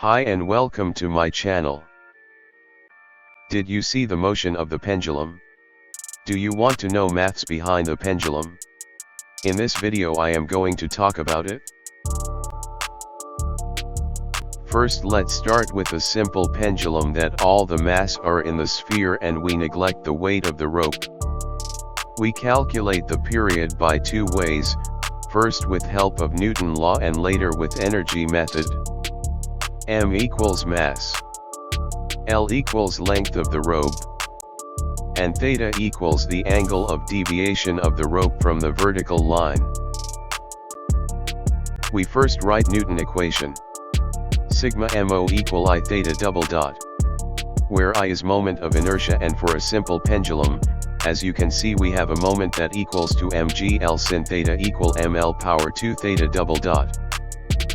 Hi and welcome to my channel. Did you see the motion of the pendulum? Do you want to know maths behind the pendulum? In this video I am going to talk about it. First let's start with a simple pendulum that all the mass are in the sphere and we neglect the weight of the rope. We calculate the period by two ways, first with help of Newton law and later with energy method. M equals mass, L equals length of the rope, and theta equals the angle of deviation of the rope from the vertical line. We first write Newton equation. Sigma mo equal I theta double dot, where I is moment of inertia, and for a simple pendulum, as you can see we have a moment that equals to mg L sin theta equal ml power 2 theta double dot.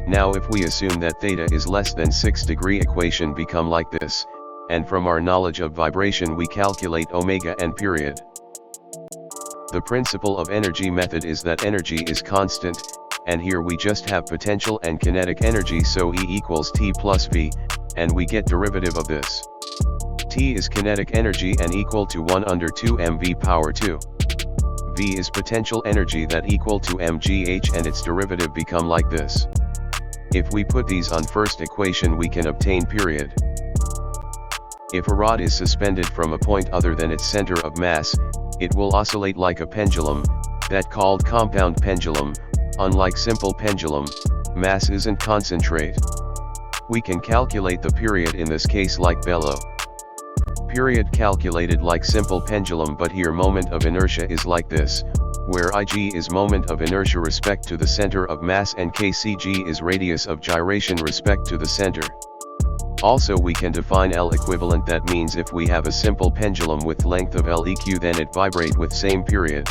Now if we assume that theta is less than 6 degree, equation become like this, and from our knowledge of vibration we calculate omega and period. The principle of energy method is that energy is constant, and here we just have potential and kinetic energy, so E equals T plus V, and we get derivative of this. T is kinetic energy and equal to 1 under 2 mv power 2. V is potential energy that equal to mgh, and its derivative become like this. If we put these on first equation we can obtain period. If a rod is suspended from a point other than its center of mass, it will oscillate like a pendulum, that called compound pendulum. Unlike simple pendulum, mass isn't concentrate. We can calculate the period in this case like below. Period calculated like simple pendulum, but here moment of inertia is like this, where Ig is moment of inertia respect to the center of mass and kcg is radius of gyration respect to the center. Also we can define L equivalent, that means if we have a simple pendulum with length of L eq then it vibrate with same period.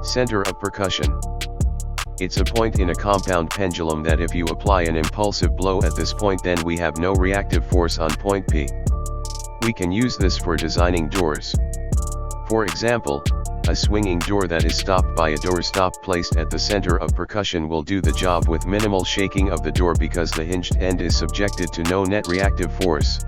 Center of percussion. It's a point in a compound pendulum that if you apply an impulsive blow at this point then we have no reactive force on point P. We can use this for designing doors. For example, a swinging door that is stopped by a doorstop placed at the center of percussion will do the job with minimal shaking of the door because the hinged end is subjected to no net reactive force.